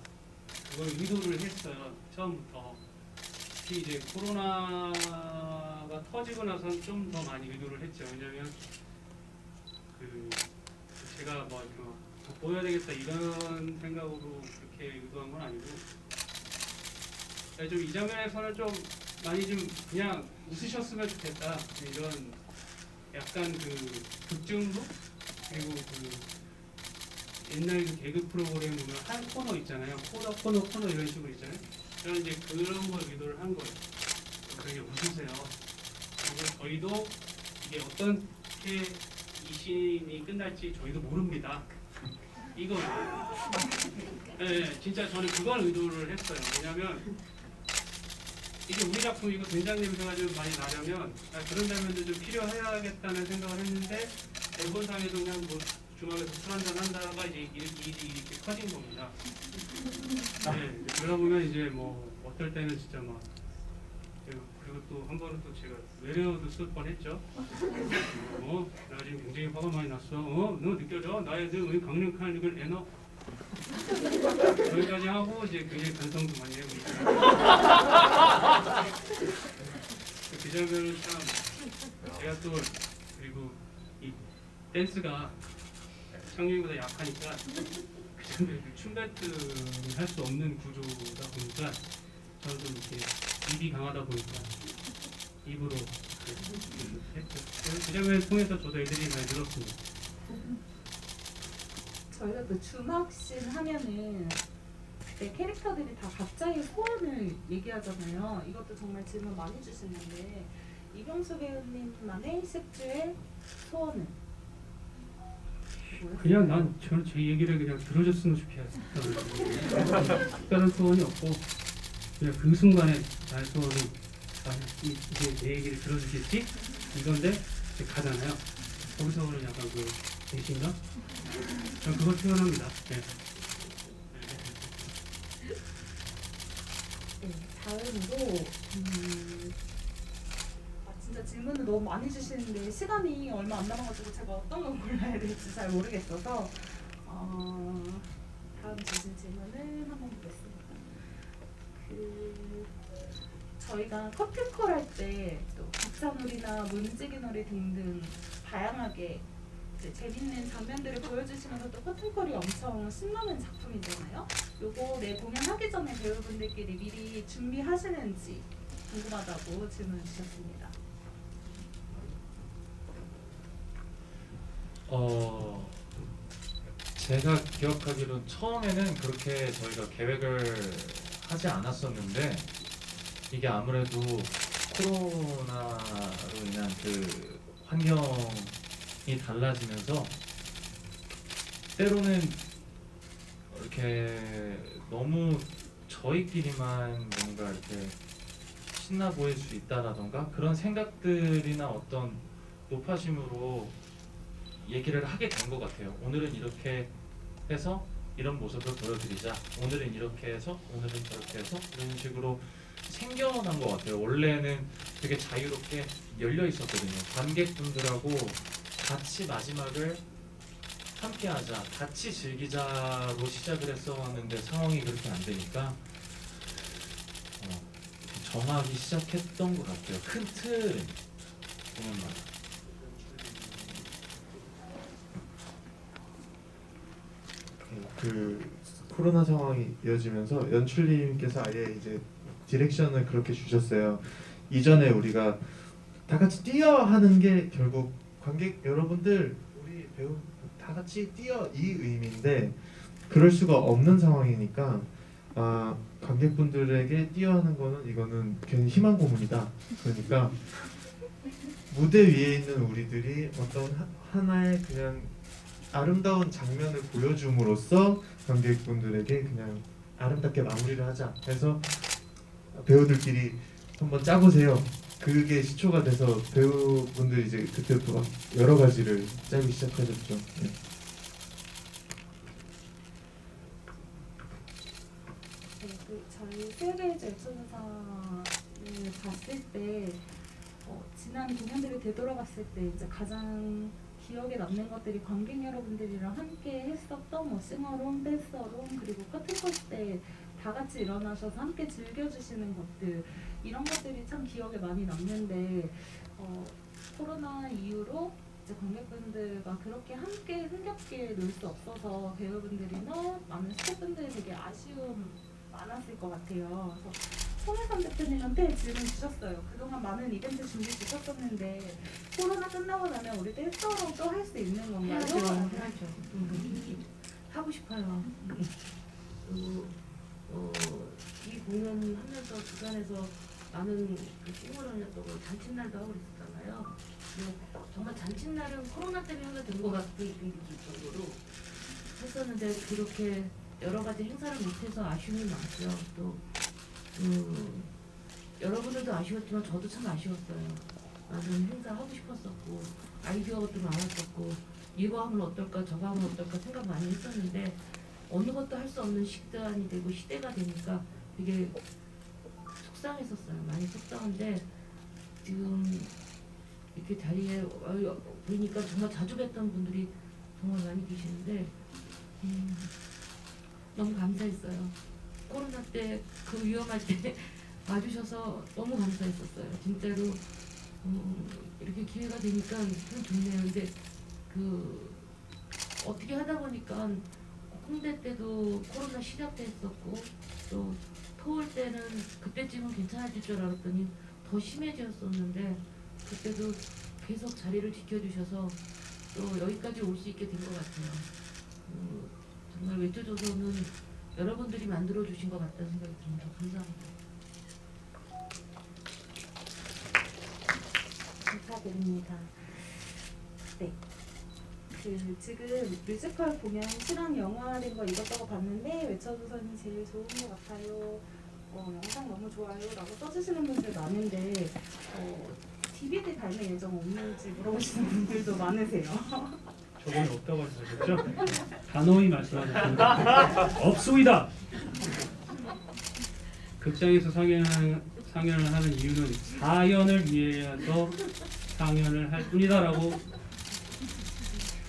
그걸 의도를 했어요. 처음부터. 특히 이제 코로나가 터지고 나서는 좀 더 많이 의도를 했죠. 왜냐면 그 제가 뭐 더 보여야 되겠다 이런 생각으로 그렇게 의도한 건 아니고 좀 이 장면에서는 좀 많이 좀 그냥 웃으셨으면 좋겠다 이런 약간 그 극중룩 그리고 그 옛날 그 개그 프로그램 보면 한 코너 있잖아요. 코너 이런 식으로 있잖아요. 저는 이제 그런 걸 의도를 한 거예요. 되게 웃으세요. 그리고 저희도 이게 어떻게 이 씬이 끝날지 저희도 모릅니다. 이거예요. 네, 진짜 저는 그걸 의도를 했어요. 왜냐면 이게 우리 작품이고 된장 냄새가 좀 많이 나려면 그런 장면도 좀 필요해야겠다는 생각을 했는데 대본상에도 그냥 뭐 주말에서 술 한잔 한다가 이제 이렇게 커진 겁니다. 네, 그러다 보면 이제 뭐 어떨 때는 진짜 막 그리고 또 한 번은 또 제가 외래어도 쓸 뻔했죠. 나 지금 굉장히 화가 많이 났어. 너 느껴져? 나의 그 강력한 이걸 에너 여기까지 하고 이제 굉장히 반성도 많이 하고 있어요. 그 장면은 참 제가 또 그리고 이 댄스가 창룡이보다 약하니까 그 장면을 춤 배틀을 할 수 없는 구조다 보니까 저는 좀 이렇게 입이 강하다 보니까 입으로 했죠. 그 장면을 통해서 저도 애들이 많이 늘었습니다. 저희가 그 주막씬 하면은 그때 캐릭터들이 다 각자의 소원을 얘기하잖아요. 이것도 정말 질문 많이 주시는데 이병수 배우님만의 10주의 소원은? 뭐였어요? 그냥 저는 제 얘기를 그냥 들어줬으면 좋겠어요. 특별한 소원이 없고 그냥 그 순간에 나의 소원이 이제 내 얘기를 들어주겠지? 이건데 이제 가잖아요. 거기서 오는 약간 그 대신감? 저는 그걸 표현합니다. 네. 네, 다음으로 진짜 질문을 너무 많이 주시는데 시간이 얼마 안 남아가지고 제가 어떤 걸 골라야 될지 잘 모르겠어서 다음 주신 질문을 한번 보겠습니다. 저희가 커튼콜 할 때 또 박찬놀이나 문지기놀이 등등 다양하게 이제 재밌는 장면들을 보여주시면서 또 커튼콜이 엄청 신나는 작품이잖아요. 요거 내 공연하기 전에 배우분들끼리 미리 준비하시는지 궁금하다고 질문을 주셨습니다. 제가 기억하기로는 처음에는 그렇게 저희가 계획을 하지 않았었는데 이게 아무래도 코로나로 인한 그 환경이 달라지면서 때로는 이렇게 너무 저희끼리만 뭔가 이렇게 신나 보일 수 있다라던가 그런 생각들이나 어떤 높아심으로 얘기를 하게 된 것 같아요. 오늘은 이렇게 해서 이런 모습을 보여드리자. 오늘은 이렇게 해서, 오늘은 저렇게 해서 이런 식으로 생겨난 것 같아요. 원래는 되게 자유롭게 열려 있었거든요. 관객분들하고 같이 마지막을 함께하자, 같이 즐기자로 시작을 했었는데 상황이 그렇게 안 되니까 정하기 시작했던 것 같아요. 큰 틀 보면만. 그 코로나 상황이 이어지면서 연출님께서 아예 이제 디렉션을 그렇게 주셨어요. 이전에 우리가 다 같이 뛰어 하는 게 결국 관객 여러분들 우리 배우 다 같이 뛰어 이 의미인데 그럴 수가 없는 상황이니까 관객분들에게 뛰어 하는 거는 이거는 괜히 희망 고문이다. 그러니까 무대 위에 있는 우리들이 어떤 하나의 그냥 아름다운 장면을 보여줌으로써 관객분들에게 그냥 아름답게 마무리를 하자 해서 배우들끼리 한번 짜보세요. 그게 시초가 돼서 배우분들이 이제 그때부터 막 여러 가지를 짜기 시작하셨죠. 네. 수요일제 외쳐조사를 봤을 때 지난 공연들을 되돌아봤을 때 이제 가장 기억에 남는 것들이 관객 여러분들이랑 함께 했었던 뭐 싱어롱, 댄서롱 그리고 커튼콜 때 다 같이 일어나셔서 함께 즐겨주시는 것들 이런 것들이 참 기억에 많이 남는데 코로나 이후로 이제 관객분들과 그렇게 함께 흥겹게 놀 수 없어서 배우분들이나 많은 스태프분들이 되게 아쉬움 많았을 것 같아요. 그래서 송혜선 대표님한테 질문 주셨어요. 그동안 많은 이벤트 준비 주셨었는데 코로나 끝나고 나면 우리 댄서로 또 할 수 있는 건가요? 해야죠. 하고 싶어요. 그리고 이 공연하면서 주변에서 많은 그 싱어롱이었던 거 잔칫날도 하고 있었잖아요. 근데 정말 잔칫날은 코로나 때문에 하게 된 것 같은 느낌이 들 정도로 했었는데 그렇게 여러 가지 행사를 못해서 아쉬움이 많고요. 또 여러분들도 아쉬웠지만 저도 참 아쉬웠어요. 많은 행사 하고 싶었었고 아이디어도 많았었고 이거 하면 어떨까 저거 하면 어떨까 생각 많이 했었는데 어느 것도 할 수 없는 시간이 되고 시대가 되니까 되게 속상했었어요. 많이 속상한데 지금 이렇게 자리에 보니까 정말 자주 뵀던 분들이 정말 많이 계시는데 너무 감사했어요. 코로나 때 그 위험할 때 와주셔서 너무 감사했었어요. 진짜로 이렇게 기회가 되니까 참 좋네요. 근데 그 어떻게 하다 보니까 홍대 때도 코로나 시작 때 했었고 또 토올 때는 그때쯤은 괜찮아질 줄 알았더니 더 심해졌었는데 그때도 계속 자리를 지켜주셔서 또 여기까지 올 수 있게 된 것 같아요. 정말 외쳐줘서는 여러분들이 만들어주신 것 같다는 생각이 듭니다. 감사합니다. 감사드립니다. 네. 지금 뮤지컬 공연 실황 영화된 거 이것저것 봤는데 외쳐조선이 제일 좋은 것 같아요. 영상 너무 좋아요 라고 써주시는 분들 많은데 DVD 발매 예정 없는지 물어보시는 분들도 많으세요. 저번에 없다고 하셨죠? 단호히 말씀하셨습니다. 없습니다. 극장에서 상연을 하는 이유는 사연을 위해서 상연을 할 뿐이다라고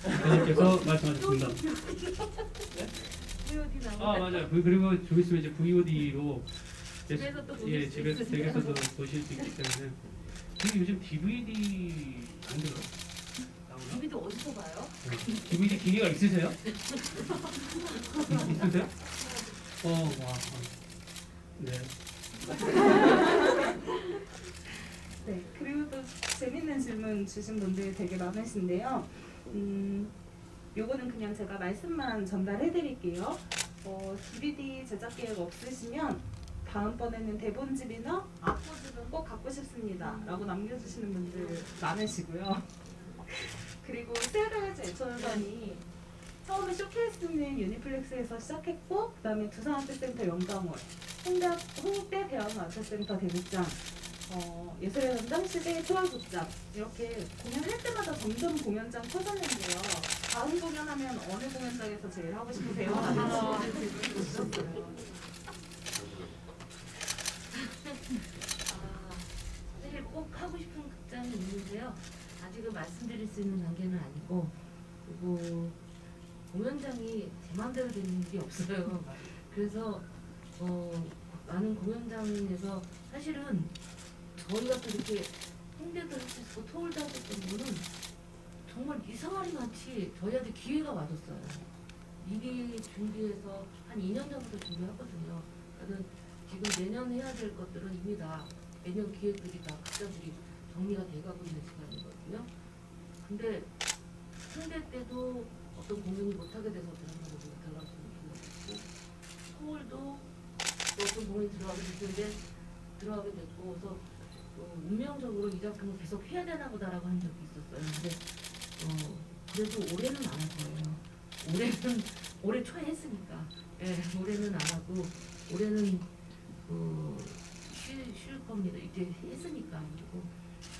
대표님께서 말씀하셨습니다. VOD 아 맞아요. 그리고 좀 있으면 이제 VOD로 집에서 또 보실 예 수 있으세요. 댁에서도 보실 수 있기 때문에 근데 요즘 DVD 안 들어. 나오나? DVD 어디서 봐요? DVD 기계가 있으세요? 있으세요? 와. 네. 네, 그리고 또 재밌는 질문 주신 분들 되게 많으신데요. 요거는 그냥 제가 말씀만 전달해 드릴게요. DVD 제작 계획 없으시면 다음번에는 대본집이나 악보집은 꼭 갖고 싶습니다 라고 남겨주시는 분들 많으시고요. 그리고 세르즈 애천선이 처음에 쇼케이스는 유니플렉스에서 시작했고 그 다음에 두산아트센터 영광홀, 홍대 대학아트센터 대극장, 예술의 전당 시대 초월극장 이렇게 공연할 때마다 점점 공연장 커졌는데요. 다음 공연하면 어느 공연장에서 제일 하고 싶으세요? 라는 질문을 주셨어요. 사실 꼭 하고 싶은 극장이 있는데요. 아직은 말씀드릴 수 있는 단계는 아니고 그리고 공연장이 제 마음대로 되는 일이 없어요. 그래서 많은 공연장에서 사실은 저희가 또 이렇게 홍대도 할 수 있고 토울도 하셨던 분은 정말 이상하리 많지 저희한테 기회가 와줬어요. 미리 준비해서 한 2년 전부터 준비하거든요. 저는 지금 내년 해야 될 것들은 이미 다 내년 기획들이 다 각자들이 정리가 돼가고 있는 시간이거든요. 근데 홍대 때도 어떤 공연이 못하게 돼서 드라마를 들어갈 수 있는 기회가 있고 서울도 또 어떤 공연이 들어가게 됐는데 들어가게 됐고 그래서 운명적으로 이 작품을 계속 해야 되나 보다라고 한 적이 있었어요. 근데 그래도 올해는 안 할 거예요. 올해 초에 했으니까 올해는 안 하고 올해는 쉴 겁니다. 이제 했으니까. 그리고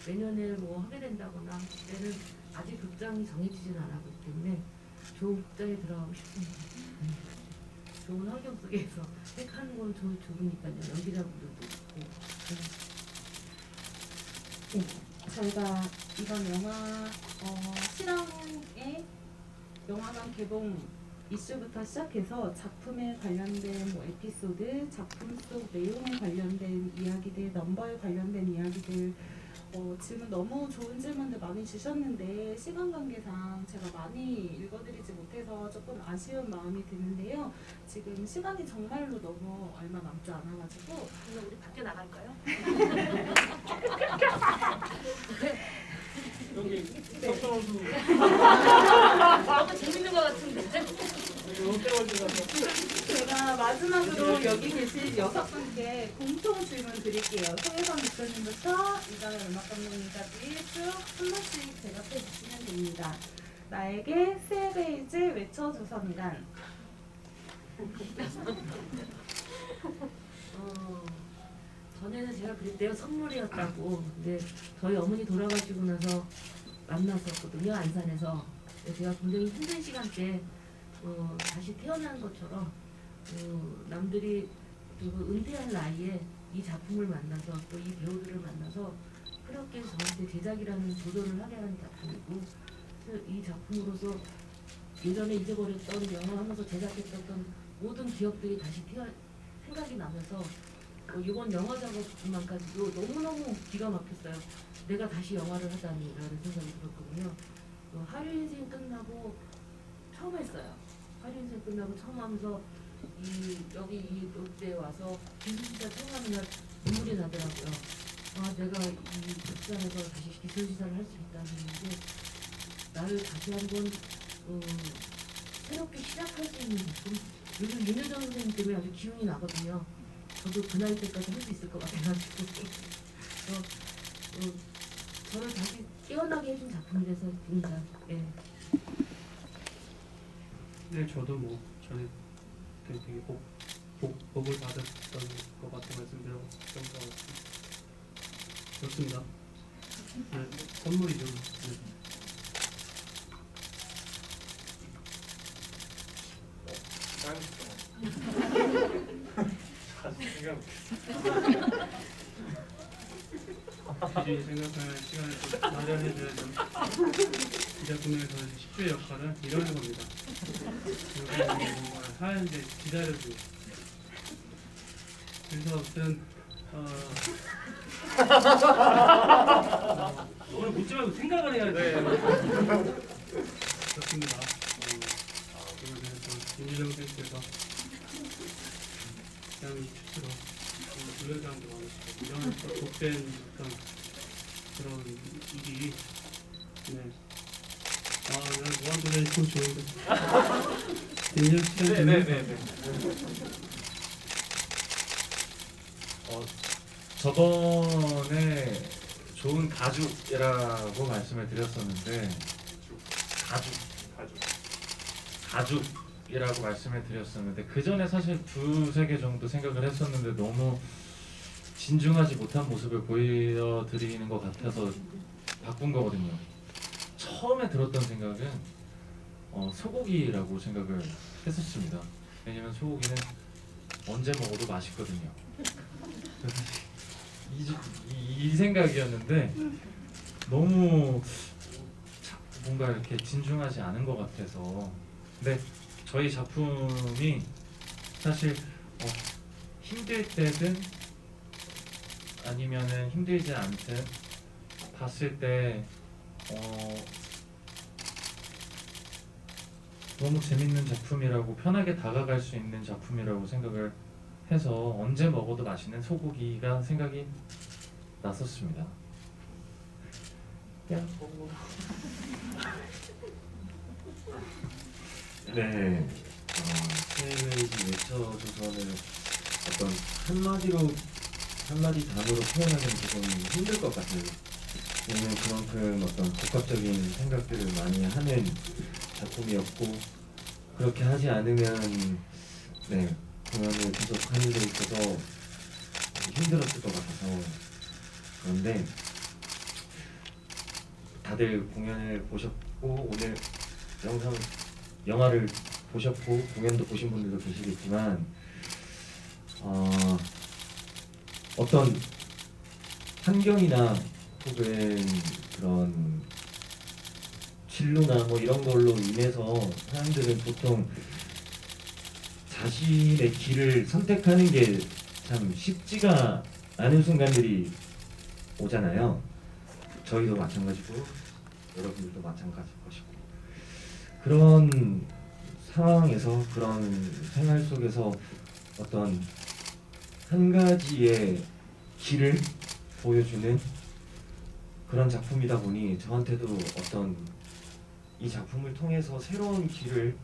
내년에 뭐 하게 된다거나 그때는 아직 극장이 정해지진 않았기 때문에 좋은 극장에 들어가고 싶습니다. 좋은 환경 속에서 하는 건 좋으니까요. 연기자분들도 있고. 저희가 이번 영화 실황의 영화관 개봉 이슈부터 시작해서 작품에 관련된 뭐 에피소드, 작품 속 내용에 관련된 이야기들, 넘버에 관련된 이야기들 질문 너무 좋은 질문들 많이 주셨는데 시간 관계상 제가 많이 읽어드리지 못해서 조금 아쉬운 마음이 드는데요. 지금 시간이 정말로 너무 얼마 남지 않아가지고 그럼 우리 밖에 나갈까요? 여기 석선호수 너무 재밌는 것 같은데. 롯데월드 가서 제가 마지막으로 여기 계신 6분께 공통 질문 드릴게요. 송혜선 대표님부터 이장현 음악 감독님까지 쭉 한 번씩 대답해 주시면 됩니다. 나에게 세베이즈를 외쳐주선간. 전에는 제가 그랬대요. 선물이었다고. 근데 저희 어머니 돌아가시고 나서 만났었거든요. 안산에서. 제가 굉장히 힘든 시간대 다시 태어난 것처럼 남들이 은퇴할 나이에 이 작품을 만나서 또 이 배우들을 만나서 그렇게 저한테 제작이라는 조절을 하게 하는 작품이고 이 작품으로서 예전에 잊어버렸던 영화 하면서 제작했었던 모든 기억들이 다시 생각이 나면서 이번 영화 작업만까지도 너무너무 기가 막혔어요. 내가 다시 영화를 하다니라는 생각이 들었거든요. 하류 인생 끝나고 처음 했어요. 하류 인생 끝나고 처음 하면서 여기 이 롯데에 와서 기술시사 처음 하는 날 눈물이 나더라고요. 내가 이 극장에서 다시 기술시사를 할 수 있다는 게 나를 다시 한번 새롭게 시작할 수 있는 작품. 요즘 윤여정 선생님 때문에 아주 기운이 나거든요. 저도 그 나이 때까지 할 수 있을 것 같아가지고 저를 다시 깨어나게 해준 작품이라서입니다. 네. 네, 저도 뭐 전에 되게 복을 받았던 것 같아 말씀드렸던 것 같습니다. 좋습니다. 네, 선물이죠. 네. 미리 생각할 시간을 좀 마련해줘야죠. 이 작품에서 10주의 역할은 이러는 겁니다. 뭔가를 하는데 기다려주고. 그래서 아무튼 오늘 묻지 말고 생각을 해야지. 그렇습니다. 그러면서 윤유정 선생님께서 그냥 스스로 노래장도 많으시고 이런 또 독된 어떤 그런 일이 난 무한도전이 참 좋은데 인연 시간 네네네. 저번에 좋은 가죽이라고 말씀을 드렸었는데 가죽이라고 말씀을 드렸었는데 그 전에 사실 두세 개 정도 생각을 했었는데 너무 진중하지 못한 모습을 보여드리는 것 같아서 바꾼 거거든요. 처음에 들었던 생각은 소고기라고 생각을 했었습니다. 왜냐면 소고기는 언제 먹어도 맛있거든요. 이 생각이었는데 너무 뭔가 이렇게 진중하지 않은 것 같아서. 근데 저희 작품이 사실 힘들 때든 아니면은 힘들지 않든 봤을 때 너무 재밌는 작품이라고 편하게 다가갈 수 있는 작품이라고 생각을 해서 언제 먹어도 맛있는 소고기가 생각이 났었습니다. 네. 세베이지 외쳐줘서는 어떤 한마디 단어로 표현하기는 조금 힘들 것 같아요. 왜냐면 그만큼 어떤 복합적인 생각들을 많이 하는 작품이었고 그렇게 하지 않으면 공연을 계속 하는 데 있어서 힘들었을 것 같아서. 그런데 다들 공연을 보셨고 오늘 영화를 보셨고 공연도 보신 분들도 계시겠지만 어떤 환경이나 혹은 그런 진로나 뭐 이런 걸로 인해서 사람들은 보통 자신의 길을 선택하는 게 참 쉽지가 않은 순간들이 오잖아요. 저희도 마찬가지고 여러분들도 마찬가지일 것이고, 그런 상황에서 그런 생활 속에서 어떤 한 가지의 길을 보여주는 그런 작품이다 보니 저한테도 어떤 이 작품을 통해서 새로운 길을,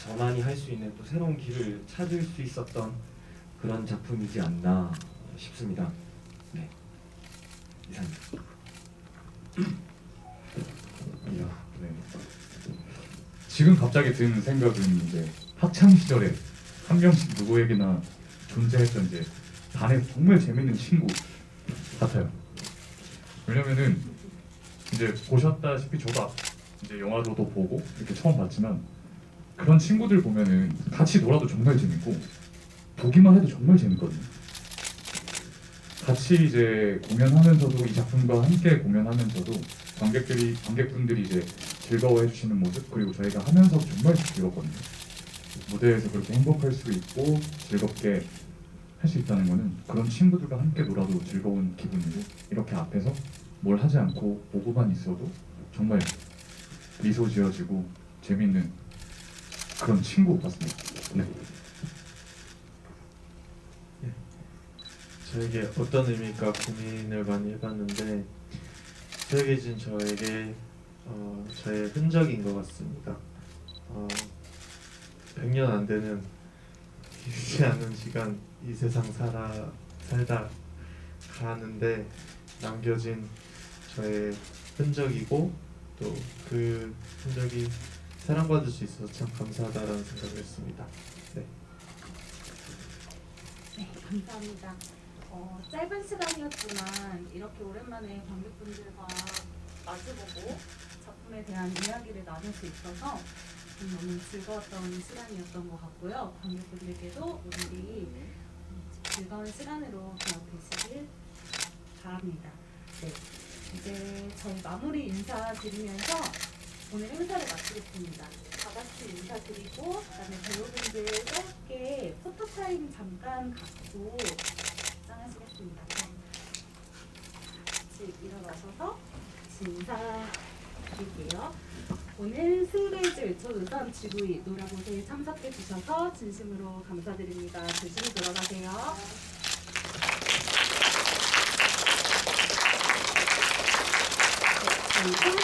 저만이 할 수 있는 또 새로운 길을 찾을 수 있었던 그런 작품이지 않나 싶습니다. 네, 이상입니다. 이야, 네. 지금 갑자기 든 생각은 이제 학창 시절에 한 명씩 누구에게나 존재했던 이제 반에 정말 재밌는 친구 같아요. 왜냐면은 이제 보셨다시피 저도 이제 영화로도 보고 이렇게 처음 봤지만 그런 친구들 보면은 같이 놀아도 정말 재밌고 보기만 해도 정말 재밌거든요. 같이 이제 공연하면서도 이 작품과 함께 공연하면서도 관객분들이 이제 즐거워해 주시는 모습, 그리고 저희가 하면서 정말 즐겁거든요. 무대에서 그렇게 행복할 수 있고 즐겁게 할 수 있다는 거는 그런 친구들과 함께 놀아도 즐거운 기분이고, 이렇게 앞에서 뭘 하지 않고 보고만 있어도 정말 미소 지어지고 재밌는 그런 친구 같습니다. 네. 저에게 어떤 의미일까 고민을 많이 해봤는데, 수혁이진 저에게 저의 흔적인 것 같습니다. 100년 안 되는 길지 않은 시간 이 세상 살다 가는데 남겨진 저의 흔적이고, 또 그 흔적이 사랑받을 수 있어서 참 감사하다라는 생각을 했습니다. 네. 네, 감사합니다. 짧은 시간이었지만 이렇게 오랜만에 관객분들과 마주보고 작품에 대한 이야기를 나눌 수 있어서 너무 즐거웠던 시간이었던 것 같고요. 관객분들께도 오늘이 즐거운 시간으로 기억되시길 바랍니다. 네, 이제 저희 마무리 인사드리면서 오늘 행사를 마치겠습니다. 다 같이 인사드리고 그다음에 배우분들 짧게 포토타임 잠깐 갖고 입장하시겠습니다. 같이 일어나셔서 같이 인사드릴게요. 오늘 스웨이즈 외쳐주선 지구이 노라봇에 참석해 주셔서 진심으로 감사드립니다. 조심히 돌아가세요. 네, 저희